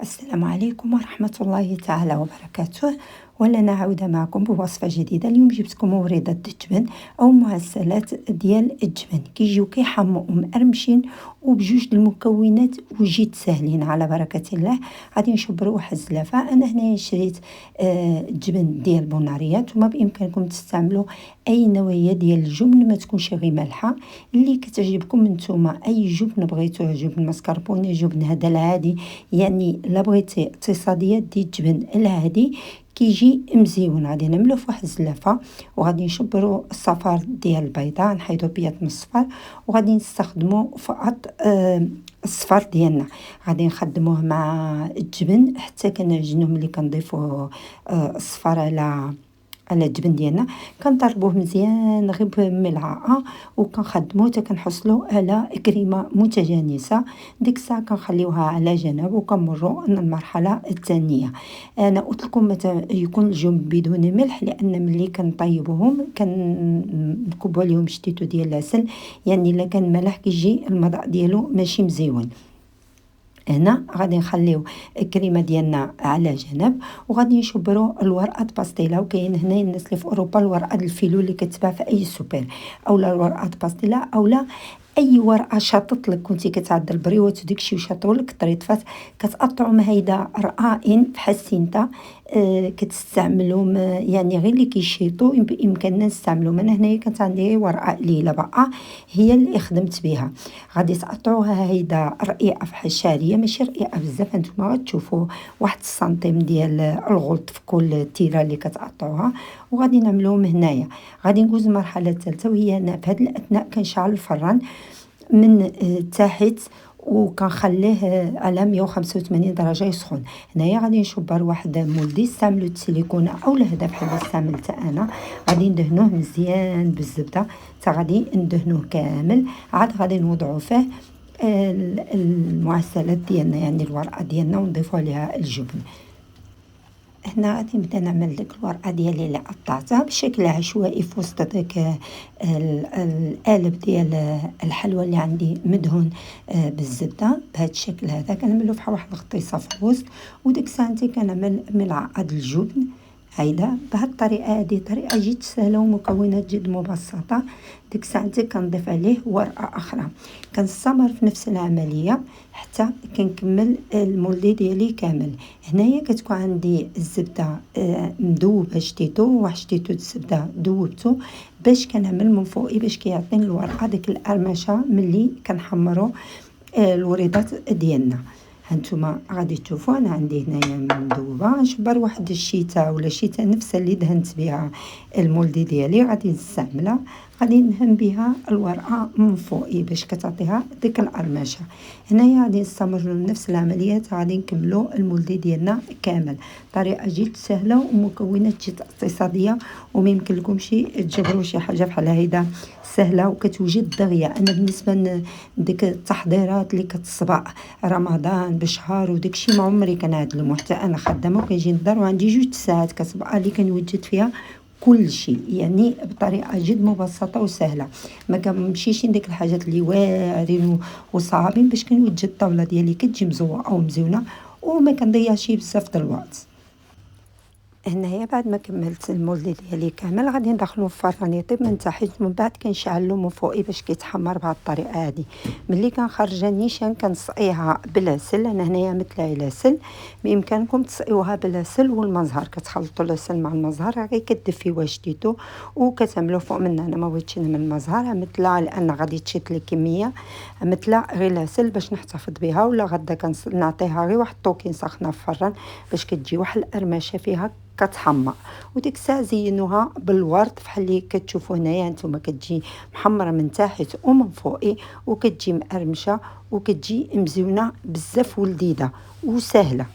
السلام عليكم ورحمة الله تعالى وبركاته. ولنا عودة معكم بوصفة جديدة. اليوم جبتكم وريدة الجبن أو معسلات ديال الجبن، كيجيو كيحموا ومقرمشين وبجوج المكونات وجيت ساهلين على بركة الله. غادي نشبروا واحد الزلافة. أنا هنا شريت الجبن ديال بوناريات، وما بإمكانكم تستعملوا أي نوعية ديال الجبن ما تكونش غير مالحة اللي كتعجبكم نتوما. أي جبن بغيتوه، جبن مسكربوني، جبن هذا العادي، يعني لا بغيتي اقتصاديات ديال الجبن العادي كيجي مزيون. غادي نعملوه في واحد الزلافه، وغادي نشبروا الصفار ديال البيضه، نحيدوا بيض من الصفار، وغادي نستخدموا فقط الصفار ديالنا. غادي نخدموه مع الجبن حتى كنعجنوه. ملي كنضيفوا الصفار على الجبن ديالنا كنضربوه مزيان غير بملعقه، وكنخدموه حتى كنحصلوا على كريمه متجانسه. ديك الساعه كنخليوها على جنب وكنمروا للمرحله الثانيه. انا قلت لكم يكون الجبن بدون ملح، لان ملي كنطيبوهم كنكبوا عليهم شتيتو ديال العسل، يعني الا كان ملح كيجي المذاق ديالو ماشي مزيون. هنا غادي نخليو الكريمه ديالنا على جنب، وغادي نشبروا الورقه باستيلا. وكاين هنا الناس اللي في اوروبا الورقه الفيلو اللي كتباع في اي سوبر، اولا الورقه باستيلا، اولا اي ورقه شاطط لك كنتي كتعد البريوات وداكشي وشاطوا لك طريطفات كتقطعوا ما هيدا رائعين بحال السينتا. كتستعملوهم يعني غير اللي كيشيطوا بامكاننا نستعملوهم. انا هنايا كانت عندي ورقه قليله بقى هي اللي خدمت بها. غادي تقطعوها هيدا رقيقه بحال الشعريه، ماشي رقيقه بزاف، نتوما غتشوفوا واحد السنتيم ديال الغلط في كل تيره اللي كتقطعوها. وغادي نعملوهم هنايا. غادي ندوز المرحله الثالثه، وهي انا في هذا الاثناء كنشعل الفران من تحت وكنخليه على 185 درجه يسخن. هنايا غادي نشبر واحد مولدي، استعملوا السيليكون اولا هذا بحال اللي استعملت انا. غادي ندهنوه مزيان بالزبده حتى غادي ندهنوه كامل. عاد غادي نوضعوا فيه المعسلات ديالنا، يعني الورقه ديالنا، ونضيفوا عليها الجبن. هنا غادي نبدا نعمل ديك الورقه ديالي اللي قطعتها بشكل عشوائي في وسط داك القالب ديال الحلوى اللي عندي مدهون بالزبده بهذا الشكل هذا. كنعملو بحال واحد الغطيسه في الوسط، وديك الساعه كنعمل ملعقه د الجبن هيدا بهذه الطريقه. هذه طريقه جد سهله ومكونات جد مبسطه. ديك الساعه كنضيف عليه ورقه اخرى. كنستمر في نفس العمليه حتى كنكمل المولدي ديالي كامل. هنايا كتكون عندي الزبده مذوبه، شتيتو واحد شتيتو الزبده ذوبته باش كنعمل من فوقي باش كيعطيني الورقه ديك القرمشه ملي كنحمروا الوريدات ديالنا. هانتوما غادي تشوفوا انا عندي هنايا مذوبه. نشبر واحد الشيته ولا شيته نفس اللي دهنت بها المولدي ديالي، غادي نستعملها. غادي ندهن بها الورقه من فوقي باش كتعطيها ديك القرمشه. هنايا غادي نستمروا نفس العمليات، غادي نكملوا المولدي ديالنا كامل. طريقه جد سهله ومكونات جد اقتصاديه، وما يمكن لكمش تجربوا شي حاجه بحال هيدا سهله وكتوجد دغيا. انا بالنسبه لديك التحضيرات اللي كتصبع رمضان بشهر وداكشي ما عمري كنعدلهم، حتى انا خدامه وكنجي للدار وعندي 2 ساعات كتبقى لي كنوجد فيها كل شيء، يعني بطريقه جد مبسطه وسهله. ما كنمشيش نديك الحاجات اللي واعرين وصعابين باش كنوجد الطاوله ديالي كتجي مزوقه ومزيونه وما كنضيعش بزاف د الوقت. هنايا بعد ما كملت المولد ديالي كامل غادي ندخلو في الفران يطيب من تحت، ومن بعد كنشعلو من فوقي باش كيتحمر بهذه الطريقه هذه. ملي كنخرجها نيشان كنسقيها بالعسل. انا هنايا مثل العسل، بامكانكم تسقيوها بالعسل والمزهر، كتخلطوا العسل مع المزهر غير كدفيوها شتيتو وكتعملوا فوق منها. انا ما بغيتش نعمل المزهر مثلا لان غادي تشيط لي كميه، مثلا غير العسل باش نحتفظ بها. ولا غدا كنعطيها غير واحد الطوكين ساخنه في الفران باش كتجي واحد القرمشه فيها كتحمر. وديك الساعه زينوها بالورد بحال اللي كتشوفوا هنايا نتوما، كتجي محمره من تحت ومن فوقي وكتجي مقرمشه وكتجي مزيونه بزاف ولذيذه وسهله.